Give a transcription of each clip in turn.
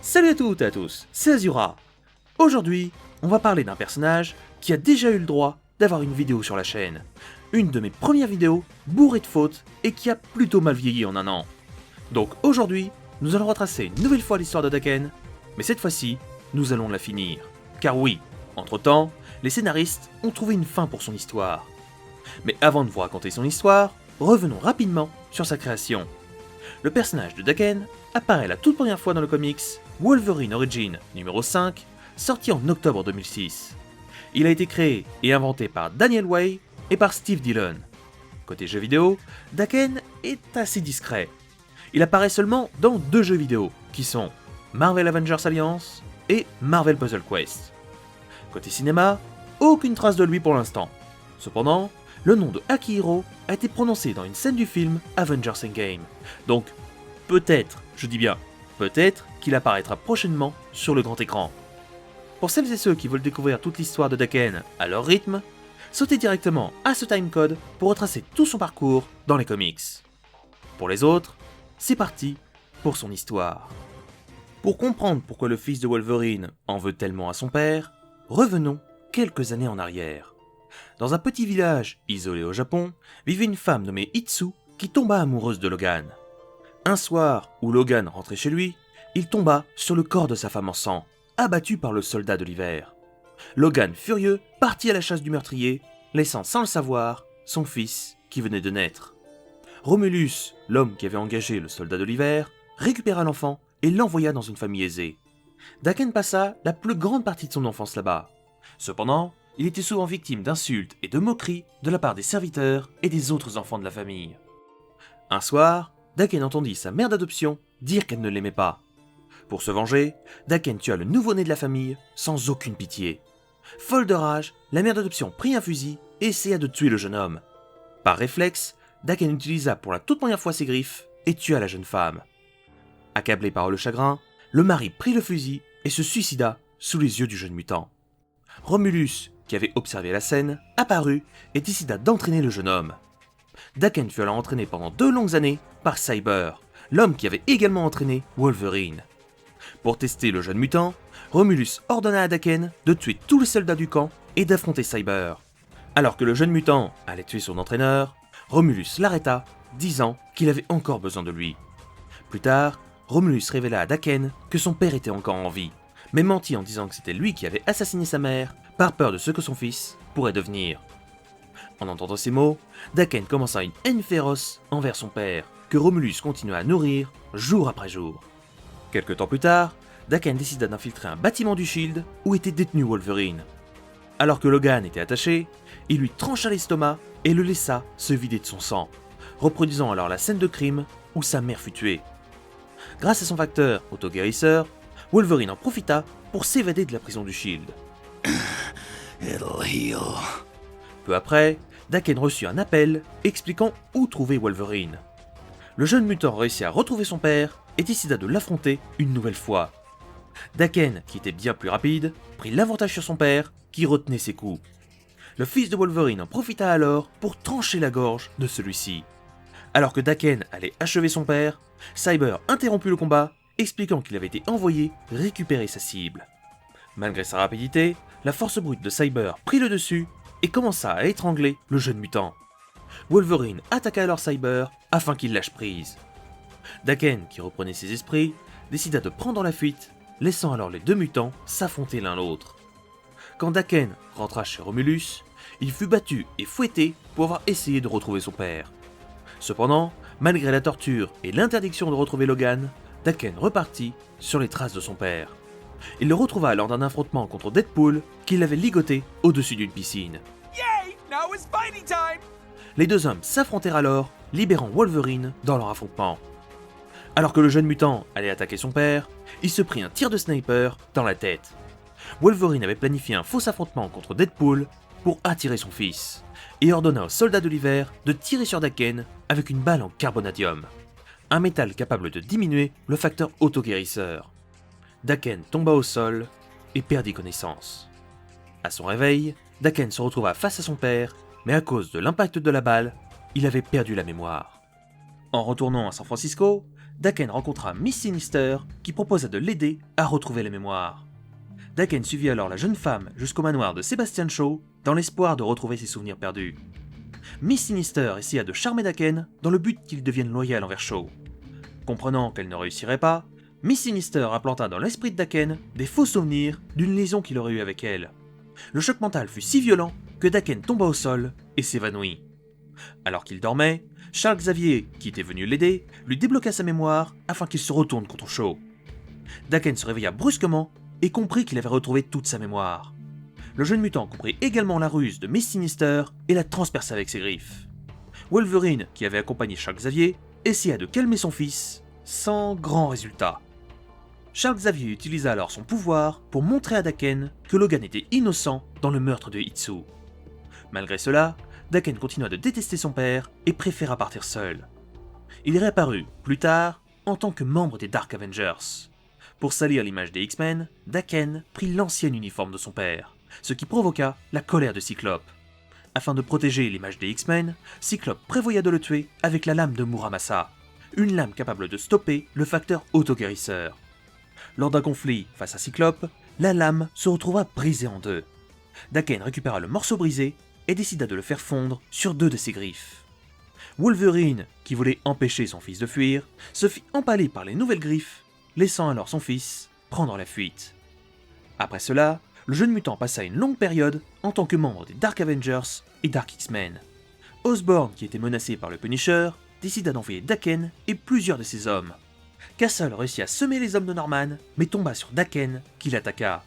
Salut à toutes et à tous, c'est Azura. Aujourd'hui, on va parler d'un personnage qui a déjà eu le droit d'avoir une vidéo sur la chaîne. Une de mes premières vidéos, bourrée de fautes, et qui a plutôt mal vieilli en un an. Donc aujourd'hui, nous allons retracer une nouvelle fois l'histoire de Daken, mais cette fois-ci, nous allons la finir. Car oui, entre-temps, les scénaristes ont trouvé une fin pour son histoire. Mais avant de vous raconter son histoire, revenons rapidement sur sa création. Le personnage de Daken apparaît la toute première fois dans le comics Wolverine Origin numéro 5, sorti en octobre 2006. Il a été créé et inventé par Daniel Way et par Steve Dillon. Côté jeux vidéo, Daken est assez discret. Il apparaît seulement dans 2 jeux vidéo, qui sont Marvel Avengers Alliance et Marvel Puzzle Quest. Côté cinéma, aucune trace de lui pour l'instant. Cependant, le nom de Akihiro a été prononcé dans une scène du film Avengers Endgame, donc peut-être, je dis bien peut-être, qu'il apparaîtra prochainement sur le grand écran. Pour celles et ceux qui veulent découvrir toute l'histoire de Daken à leur rythme, sautez directement à ce timecode pour retracer tout son parcours dans les comics. Pour les autres, c'est parti pour son histoire. Pour comprendre pourquoi le fils de Wolverine en veut tellement à son père, revenons quelques années en arrière. Dans un petit village isolé au Japon, vivait une femme nommée Itsu qui tomba amoureuse de Logan. Un soir où Logan rentrait chez lui, il tomba sur le corps de sa femme en sang, abattu par le soldat de l'hiver. Logan, furieux, partit à la chasse du meurtrier, laissant sans le savoir son fils qui venait de naître. Romulus, l'homme qui avait engagé le soldat de l'hiver, récupéra l'enfant et l'envoya dans une famille aisée. Daken passa la plus grande partie de son enfance là-bas. Cependant, il était souvent victime d'insultes et de moqueries de la part des serviteurs et des autres enfants de la famille. Un soir, Daken entendit sa mère d'adoption dire qu'elle ne l'aimait pas. Pour se venger, Daken tua le nouveau-né de la famille sans aucune pitié. Folle de rage, la mère d'adoption prit un fusil et essaya de tuer le jeune homme. Par réflexe, Daken utilisa pour la toute première fois ses griffes et tua la jeune femme. Accablé par le chagrin, le mari prit le fusil et se suicida sous les yeux du jeune mutant. Romulus, qui avait observé la scène, apparut et décida d'entraîner le jeune homme. Daken fut alors entraîné pendant 2 longues années par Cyber, l'homme qui avait également entraîné Wolverine. Pour tester le jeune mutant, Romulus ordonna à Daken de tuer tous les soldats du camp et d'affronter Cyber. Alors que le jeune mutant allait tuer son entraîneur, Romulus l'arrêta, disant qu'il avait encore besoin de lui. Plus tard, Romulus révéla à Daken que son père était encore en vie, mais mentit en disant que c'était lui qui avait assassiné sa mère par peur de ce que son fils pourrait devenir. En entendant ces mots, Daken commença une haine féroce envers son père, que Romulus continua à nourrir jour après jour. Quelque temps plus tard, Daken décida d'infiltrer un bâtiment du Shield où était détenu Wolverine. Alors que Logan était attaché, il lui trancha l'estomac et le laissa se vider de son sang, reproduisant alors la scène de crime où sa mère fut tuée. Grâce à son facteur autoguérisseur, Wolverine en profita pour s'évader de la prison du Shield. It'll heal. Peu après, Daken reçut un appel expliquant où trouver Wolverine. Le jeune mutant réussit à retrouver son père et décida de l'affronter une nouvelle fois. Daken, qui était bien plus rapide, prit l'avantage sur son père, qui retenait ses coups. Le fils de Wolverine en profita alors pour trancher la gorge de celui-ci. Alors que Daken allait achever son père, Cyber interrompit le combat, expliquant qu'il avait été envoyé récupérer sa cible. Malgré sa rapidité, la force brute de Cyber prit le dessus et commença à étrangler le jeune mutant. Wolverine attaqua alors Cyber afin qu'il lâche prise. Daken, qui reprenait ses esprits, décida de prendre la fuite, laissant alors les 2 mutants s'affronter l'un l'autre. Quand Daken rentra chez Romulus, il fut battu et fouetté pour avoir essayé de retrouver son père. Cependant, malgré la torture et l'interdiction de retrouver Logan, Daken repartit sur les traces de son père. Il le retrouva lors d'un affrontement contre Deadpool qui l'avait ligoté au-dessus d'une piscine. Yay! Now it's fighting time! Les 2 hommes s'affrontèrent alors, libérant Wolverine dans leur affrontement. Alors que le jeune mutant allait attaquer son père, il se prit un tir de sniper dans la tête. Wolverine avait planifié un faux affrontement contre Deadpool pour attirer son fils, et ordonna aux soldats de l'hiver de tirer sur Daken avec une balle en carbonadium, un métal capable de diminuer le facteur autoguérisseur. Daken tomba au sol et perdit connaissance. À son réveil, Daken se retrouva face à son père, mais à cause de l'impact de la balle, il avait perdu la mémoire. En retournant à San Francisco, Daken rencontra Miss Sinister qui proposa de l'aider à retrouver les mémoires. Daken suivit alors la jeune femme jusqu'au manoir de Sebastian Shaw dans l'espoir de retrouver ses souvenirs perdus. Miss Sinister essaya de charmer Daken dans le but qu'il devienne loyal envers Shaw. Comprenant qu'elle ne réussirait pas, Miss Sinister implanta dans l'esprit de Daken des faux souvenirs d'une liaison qu'il aurait eue avec elle. Le choc mental fut si violent que Daken tomba au sol et s'évanouit. Alors qu'il dormait, Charles Xavier, qui était venu l'aider, lui débloqua sa mémoire afin qu'il se retourne contre Shaw. Daken se réveilla brusquement et comprit qu'il avait retrouvé toute sa mémoire. Le jeune mutant comprit également la ruse de Miss Sinister et la transperça avec ses griffes. Wolverine, qui avait accompagné Charles Xavier, essaya de calmer son fils, sans grand résultat. Charles Xavier utilisa alors son pouvoir pour montrer à Daken que Logan était innocent dans le meurtre de Hitsu. Malgré cela, Daken continua de détester son père et préféra partir seul. Il réapparut, plus tard, en tant que membre des Dark Avengers. Pour salir l'image des X-Men, Daken prit l'ancien uniforme de son père, ce qui provoqua la colère de Cyclope. Afin de protéger l'image des X-Men, Cyclope prévoya de le tuer avec la lame de Muramasa, une lame capable de stopper le facteur autoguérisseur. Lors d'un conflit face à Cyclope, la lame se retrouva brisée en deux. Daken récupéra le morceau brisé et décida de le faire fondre sur 2 de ses griffes. Wolverine, qui voulait empêcher son fils de fuir, se fit empaler par les nouvelles griffes, laissant alors son fils prendre la fuite. Après cela, le jeune mutant passa une longue période en tant que membre des Dark Avengers et Dark X-Men. Osborn, qui était menacé par le Punisher, décida d'envoyer Daken et plusieurs de ses hommes. Castle réussit à semer les hommes de Norman, mais tomba sur Daken, qui l'attaqua.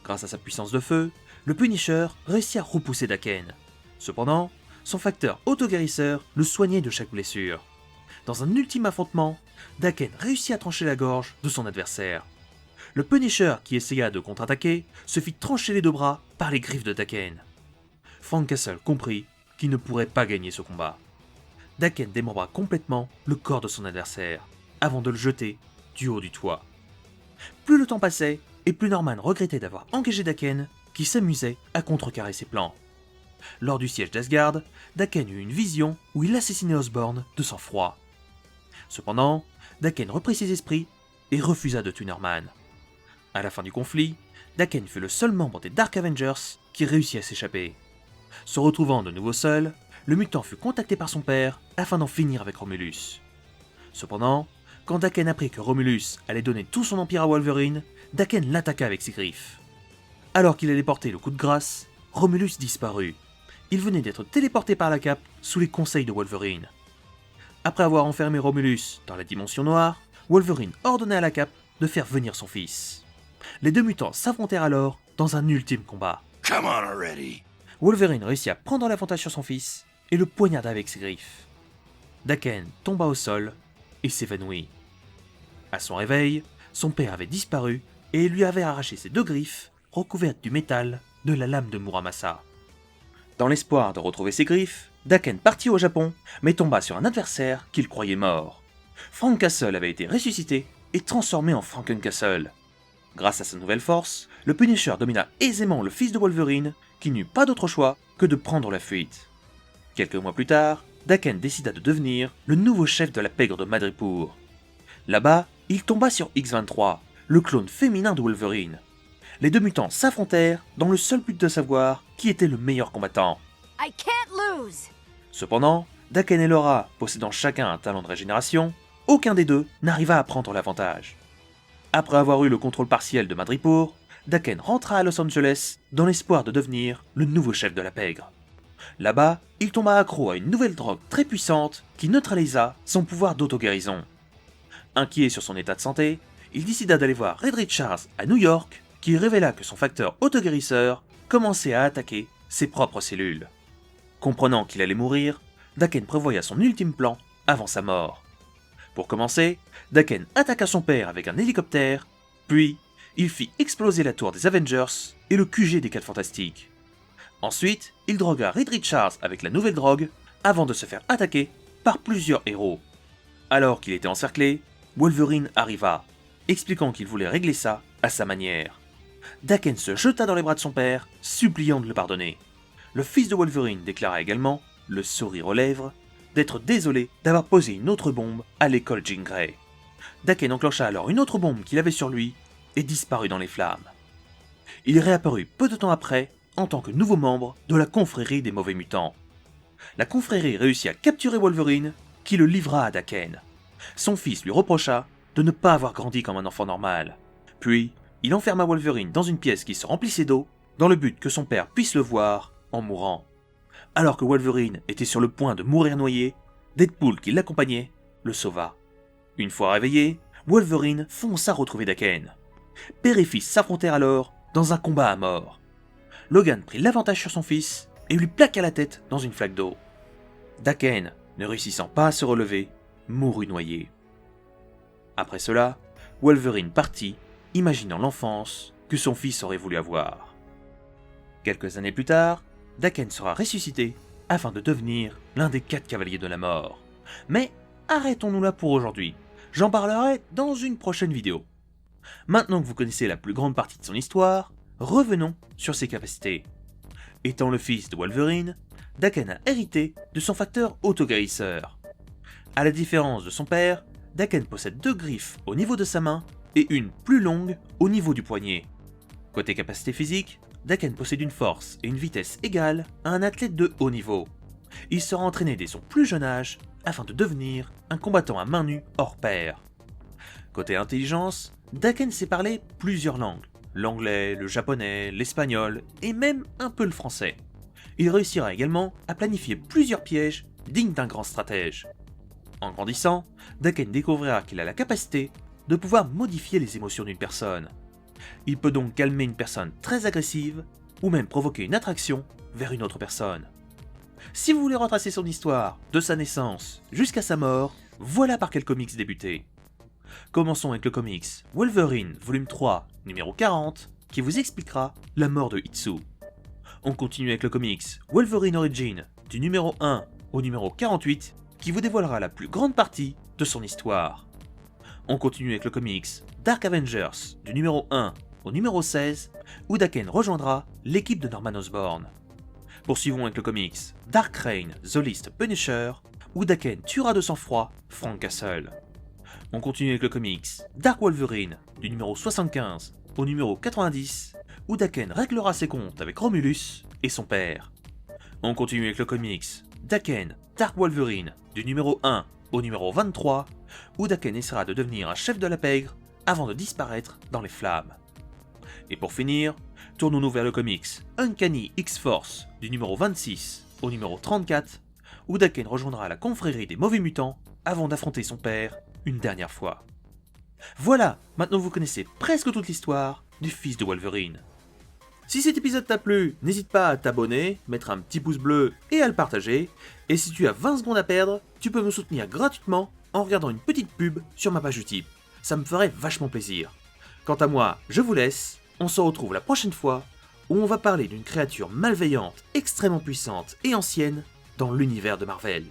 Grâce à sa puissance de feu, le Punisher réussit à repousser Daken. Cependant, son facteur autoguérisseur le soignait de chaque blessure. Dans un ultime affrontement, Daken réussit à trancher la gorge de son adversaire. Le Punisher, qui essaya de contre-attaquer, se fit trancher les 2 bras par les griffes de Daken. Frank Castle comprit qu'il ne pourrait pas gagner ce combat. Daken démembra complètement le corps de son adversaire, avant de le jeter du haut du toit. Plus le temps passait, et plus Norman regrettait d'avoir engagé Daken, qui s'amusait à contrecarrer ses plans. Lors du siège d'Asgard, Daken eut une vision où il assassinait Osborn de sang-froid. Cependant, Daken reprit ses esprits et refusa de tuer Norman. À la fin du conflit, Daken fut le seul membre des Dark Avengers qui réussit à s'échapper. Se retrouvant de nouveau seul, le mutant fut contacté par son père afin d'en finir avec Romulus. Cependant, quand Daken apprit que Romulus allait donner tout son empire à Wolverine, Daken l'attaqua avec ses griffes. Alors qu'il allait porter le coup de grâce, Romulus disparut. Il venait d'être téléporté par la cape sous les conseils de Wolverine. Après avoir enfermé Romulus dans la dimension noire, Wolverine ordonna à la cape de faire venir son fils. Les 2 mutants s'affrontèrent alors dans un ultime combat. Come on already. Wolverine réussit à prendre l'avantage sur son fils et le poignarda avec ses griffes. Daken tomba au sol et s'évanouit. À son réveil, son père avait disparu et lui avait arraché ses 2 griffes recouvertes du métal de la lame de Muramasa. Dans l'espoir de retrouver ses griffes, Daken partit au Japon, mais tomba sur un adversaire qu'il croyait mort. Frank Castle avait été ressuscité et transformé en Franken Castle. Grâce à sa nouvelle force, le Punisher domina aisément le fils de Wolverine, qui n'eut pas d'autre choix que de prendre la fuite. Quelques mois plus tard, Daken décida de devenir le nouveau chef de la pègre de Madripoor. Là-bas, il tomba sur X-23, le clone féminin de Wolverine. Les 2 mutants s'affrontèrent dans le seul but de savoir qui était le meilleur combattant. I can't lose. Cependant, Daken et Laura, possédant chacun un talent de régénération, aucun des 2 n'arriva à prendre l'avantage. Après avoir eu le contrôle partiel de Madripoor, Daken rentra à Los Angeles dans l'espoir de devenir le nouveau chef de la pègre. Là-bas, il tomba accro à une nouvelle drogue très puissante qui neutralisa son pouvoir d'auto-guérison. Inquiet sur son état de santé, il décida d'aller voir Reed Richards à New York, qui révéla que son facteur autoguérisseur commençait à attaquer ses propres cellules. Comprenant qu'il allait mourir, Daken prévoya son ultime plan avant sa mort. Pour commencer, Daken attaqua son père avec un hélicoptère, puis il fit exploser la tour des Avengers et le QG des 4 Fantastiques. Ensuite, il drogua Reed Richards avec la nouvelle drogue, avant de se faire attaquer par plusieurs héros. Alors qu'il était encerclé, Wolverine arriva, expliquant qu'il voulait régler ça à sa manière. Daken se jeta dans les bras de son père, suppliant de le pardonner. Le fils de Wolverine déclara également, le sourire aux lèvres, d'être désolé d'avoir posé une autre bombe à l'école Jean Grey. Daken enclencha alors une autre bombe qu'il avait sur lui et disparut dans les flammes. Il réapparut peu de temps après en tant que nouveau membre de la confrérie des mauvais mutants. La confrérie réussit à capturer Wolverine, qui le livra à Daken. Son fils lui reprocha de ne pas avoir grandi comme un enfant normal. Puis, il enferma Wolverine dans une pièce qui se remplissait d'eau, dans le but que son père puisse le voir en mourant. Alors que Wolverine était sur le point de mourir noyé, Deadpool, qui l'accompagnait, le sauva. Une fois réveillé, Wolverine fonça retrouver Daken. Père et fils s'affrontèrent alors dans un combat à mort. Logan prit l'avantage sur son fils et lui plaqua la tête dans une flaque d'eau. Daken, ne réussissant pas à se relever, mourut noyé. Après cela, Wolverine partit, imaginant l'enfance que son fils aurait voulu avoir. Quelques années plus tard, Daken sera ressuscité afin de devenir l'un des 4 cavaliers de la mort. Mais arrêtons-nous là pour aujourd'hui. J'en parlerai dans une prochaine vidéo. Maintenant que vous connaissez la plus grande partie de son histoire, revenons sur ses capacités. Étant le fils de Wolverine, Daken a hérité de son facteur autoguérisseur. À la différence de son père, Daken possède 2 griffes au niveau de sa main et une plus longue au niveau du poignet. Côté capacité physique, Daken possède une force et une vitesse égales à un athlète de haut niveau. Il sera entraîné dès son plus jeune âge afin de devenir un combattant à main nue hors pair. Côté intelligence, Daken sait parler plusieurs langues, l'anglais, le japonais, l'espagnol et même un peu le français. Il réussira également à planifier plusieurs pièges dignes d'un grand stratège. En grandissant, Daken découvrira qu'il a la capacité de pouvoir modifier les émotions d'une personne. Il peut donc calmer une personne très agressive ou même provoquer une attraction vers une autre personne. Si vous voulez retracer son histoire, de sa naissance jusqu'à sa mort, voilà par quel comics débuter. Commençons avec le comics Wolverine volume 3, numéro 40, qui vous expliquera la mort de Hitsu. On continue avec le comics Wolverine Origin, du numéro 1 au numéro 48, qui vous dévoilera la plus grande partie de son histoire. On continue avec le comics Dark Avengers, du numéro 1 au numéro 16, où Daken rejoindra l'équipe de Norman Osborn. Poursuivons avec le comics Dark Reign, The List Punisher, où Daken tuera de sang-froid Frank Castle. On continue avec le comics Dark Wolverine, du numéro 75 au numéro 90, où Daken réglera ses comptes avec Romulus et son père. On continue avec le comics Daken Dark Wolverine, du numéro 1 au numéro 23, où Daken essaiera de devenir un chef de la pègre avant de disparaître dans les flammes. Et pour finir, tournons-nous vers le comics Uncanny X-Force, du numéro 26 au numéro 34, où Daken rejoindra la confrérie des mauvais mutants avant d'affronter son père une dernière fois. Voilà, maintenant vous connaissez presque toute l'histoire du fils de Wolverine. Si cet épisode t'a plu, n'hésite pas à t'abonner, mettre un petit pouce bleu et à le partager. Et si tu as 20 secondes à perdre, tu peux me soutenir gratuitement en regardant une petite pub sur ma page Utip. Ça me ferait vachement plaisir. Quant à moi, je vous laisse, on se retrouve la prochaine fois où on va parler d'une créature malveillante, extrêmement puissante et ancienne dans l'univers de Marvel.